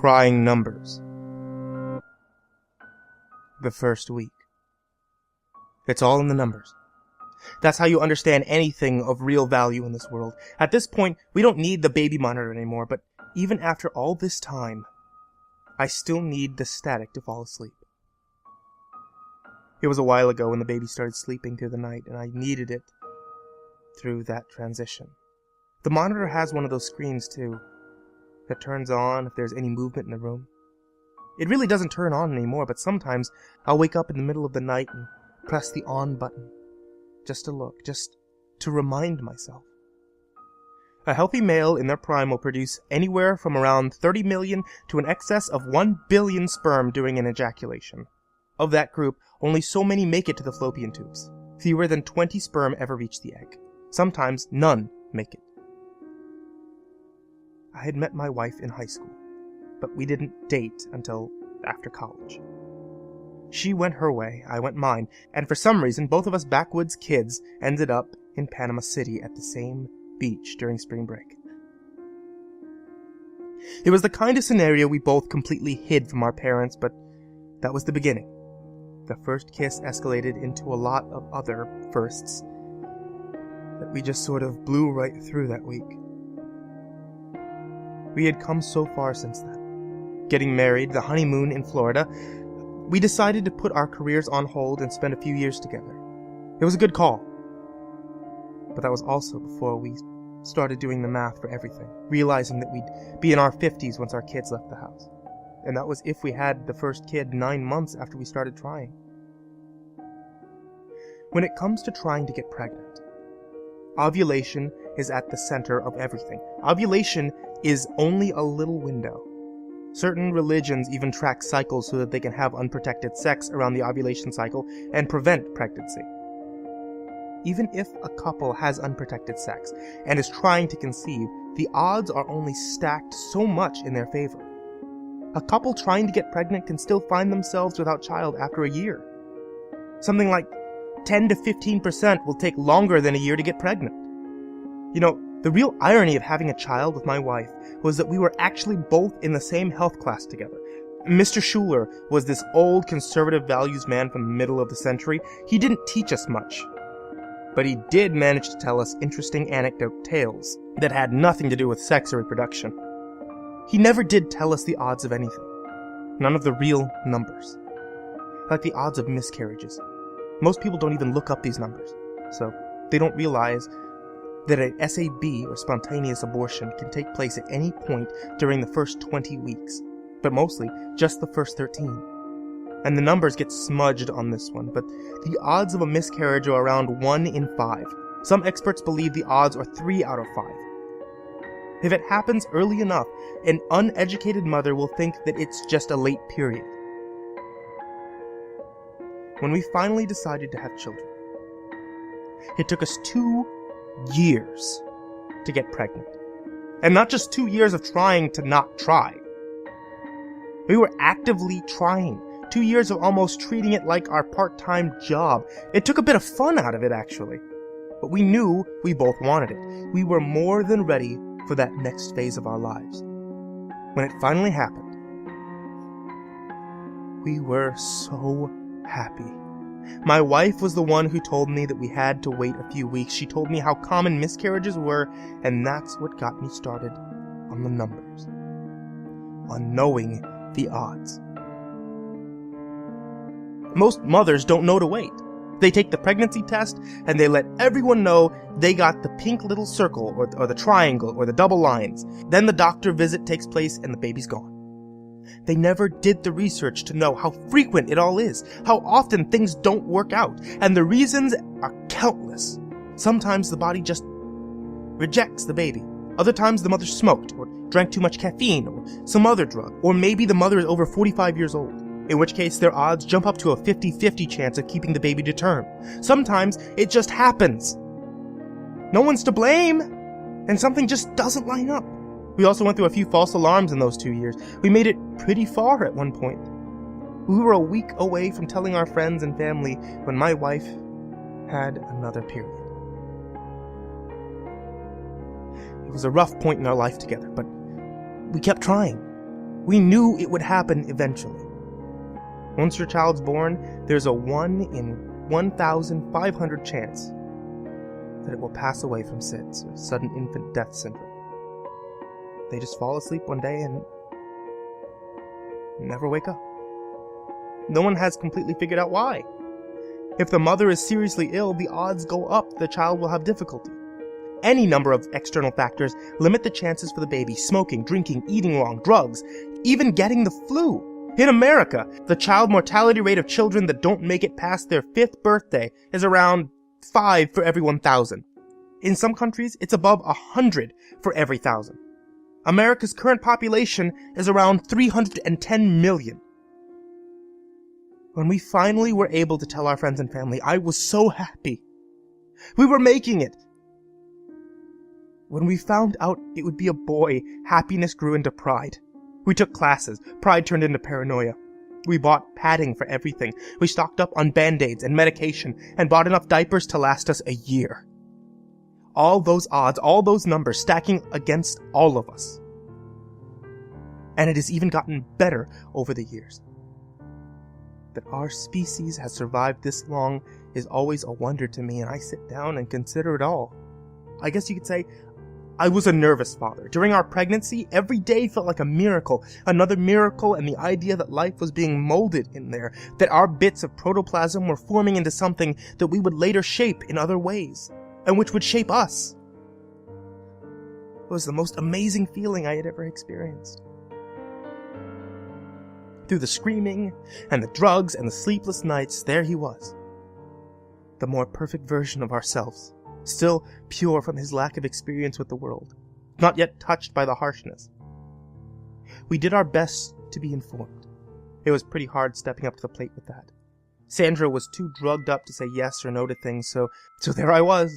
crying numbers. The first week. It's all in the numbers. That's how you understand anything of real value in this world. At this point, we don't need the baby monitor anymore, but even after all this time, I still need the static to fall asleep. It was a while ago when the baby started sleeping through the night, and I needed it through that transition. The monitor has one of those screens, too, that turns on if there's any movement in the room. It really doesn't turn on anymore, but sometimes I'll wake up in the middle of the night and press the on button. Just to look, just to remind myself. A healthy male in their prime will produce anywhere from around 30 million to an excess of 1 billion sperm during an ejaculation. Of that group, only so many make it to the fallopian tubes. Fewer than 20 sperm ever reach the egg. Sometimes none make it. I had met my wife in high school, but we didn't date until after college. She went her way, I went mine, and for some reason both of us backwoods kids ended up in Panama City at the same beach during spring break. It was the kind of scenario we both completely hid from our parents, but that was the beginning. The first kiss escalated into a lot of other firsts that we just sort of blew right through that week. We had come so far since then. Getting married, the honeymoon in Florida. We decided to put our careers on hold and spend a few years together. It was a good call. But that was also before we started doing the math for everything, realizing that we'd be in our 50s once our kids left the house. And that was if we had the first kid 9 months after we started trying. When it comes to trying to get pregnant, ovulation is at the center of everything. Ovulation is only a little window. Certain religions even track cycles so that they can have unprotected sex around the ovulation cycle and prevent pregnancy. Even if a couple has unprotected sex and is trying to conceive, the odds are only stacked so much in their favor. A couple trying to get pregnant can still find themselves without child after a year. Something like 10 to 15% will take longer than a year to get pregnant. You know, the real irony of having a child with my wife was that we were actually both in the same health class together. Mr. Schuler was this old conservative values man from the middle of the century. He didn't teach us much, but he did manage to tell us interesting anecdote tales that had nothing to do with sex or reproduction. He never did tell us the odds of anything. None of the real numbers. Like the odds of miscarriages. Most people don't even look up these numbers, so they don't realize that an SAB, or spontaneous abortion, can take place at any point during the first 20 weeks, but mostly just the first 13. And the numbers get smudged on this one, but the odds of a miscarriage are around 1 in 5. Some experts believe the odds are 3 out of 5. If it happens early enough, an uneducated mother will think that it's just a late period. When we finally decided to have children, it took us 2 years to get pregnant. And not just 2 years of trying to not try. We were actively trying. 2 years of almost treating it like our part-time job. It took a bit of fun out of it, actually. But we knew we both wanted it. We were more than ready for that next phase of our lives. When it finally happened, we were so happy. My wife was the one who told me that we had to wait a few weeks. She told me how common miscarriages were, and that's what got me started on the numbers. On knowing the odds. Most mothers don't know to wait. They take the pregnancy test, and they let everyone know they got the pink little circle, or the triangle, or the double lines. Then the doctor visit takes place, and the baby's gone. They never did the research to know how frequent it all is, how often things don't work out, and the reasons are countless. Sometimes the body just rejects the baby. Other times the mother smoked, or drank too much caffeine, or some other drug, or maybe the mother is over 45 years old, in which case their odds jump up to a 50-50 chance of keeping the baby to term. Sometimes it just happens. No one's to blame, and something just doesn't line up. We also went through a few false alarms in those 2 years. We made it pretty far at one point. We were a week away from telling our friends and family when my wife had another period. It was a rough point in our life together, but we kept trying. We knew it would happen eventually. Once your child's born, there's a 1 in 1,500 chance that it will pass away from SIDS, or sudden infant death syndrome. They just fall asleep one day and never wake up. No one has completely figured out why. If the mother is seriously ill, the odds go up the child will have difficulty. Any number of external factors limit the chances for the baby: smoking, drinking, eating wrong, drugs, even getting the flu. In America, the child mortality rate of children that don't make it past their 5th birthday is around 5 for every 1,000. In some countries, it's above 100 for every 1,000. America's current population is around 310 million. When we finally were able to tell our friends and family, I was so happy. We were making it. When we found out it would be a boy, happiness grew into pride. We took classes. Pride turned into paranoia. We bought padding for everything. We stocked up on Band-Aids and medication and bought enough diapers to last us a year. All those odds, all those numbers stacking against all of us. And it has even gotten better over the years. That our species has survived this long is always a wonder to me, and I sit down and consider it all. I guess you could say I was a nervous father. During our pregnancy, every day felt like a miracle, another miracle, and the idea that life was being molded in there, that our bits of protoplasm were forming into something that we would later shape in other ways, and which would shape us. It was the most amazing feeling I had ever experienced. Through the screaming, and the drugs, and the sleepless nights, there he was. The more perfect version of ourselves. Still pure from his lack of experience with the world. Not yet touched by the harshness. We did our best to be informed. It was pretty hard stepping up to the plate with that. Sandra was too drugged up to say yes or no to things, so there I was.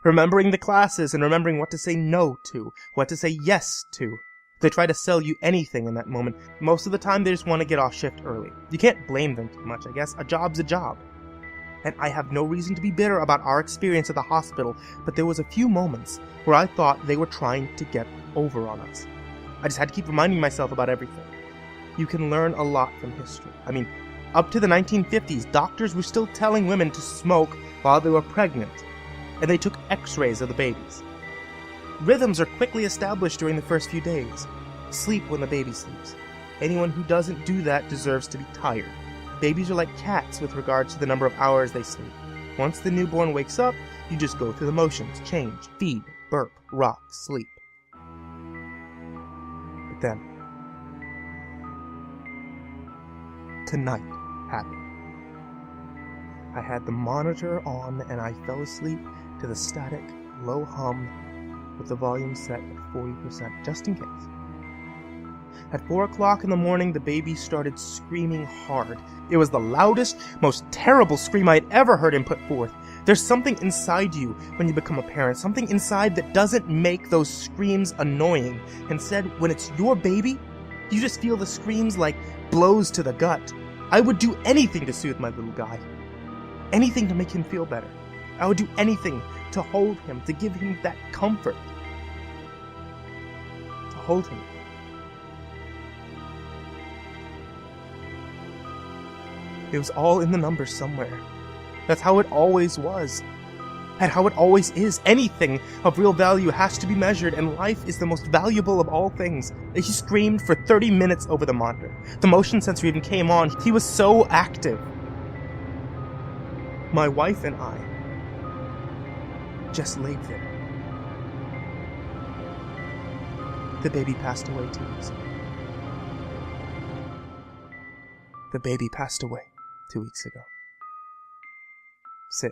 Remembering the classes and remembering what to say no to, what to say yes to. They try to sell you anything in that moment. Most of the time they just want to get off shift early. You can't blame them too much, I guess. A job's a job. And I have no reason to be bitter about our experience at the hospital, but there was a few moments where I thought they were trying to get over on us. I just had to keep reminding myself about everything. You can learn a lot from history. I mean, up to the 1950s, doctors were still telling women to smoke while they were pregnant, and they took x-rays of the babies. Rhythms are quickly established during the first few days. Sleep when the baby sleeps. Anyone who doesn't do that deserves to be tired. Babies are like cats with regards to the number of hours they sleep. Once the newborn wakes up, you just go through the motions, change, feed, burp, rock, sleep. But then, tonight happened. I had the monitor on and I fell asleep to the static, low hum with the volume set at 40%, just in case. At 4 o'clock in the morning, the baby started screaming hard. It was the loudest, most terrible scream I had ever heard him put forth. There's something inside you when you become a parent, something inside that doesn't make those screams annoying. Instead, when it's your baby, you just feel the screams like blows to the gut. I would do anything to soothe my little guy. Anything to make him feel better. I would do anything to hold him, to give him that comfort. To hold him. It was all in the numbers somewhere. That's how it always was. And how it always is. Anything of real value has to be measured, and life is the most valuable of all things. He screamed for 30 minutes over the monitor. The motion sensor even came on. He was so active. My wife and I just laid there. The baby passed away 2 weeks ago. The baby passed away 2 weeks ago. SIDS.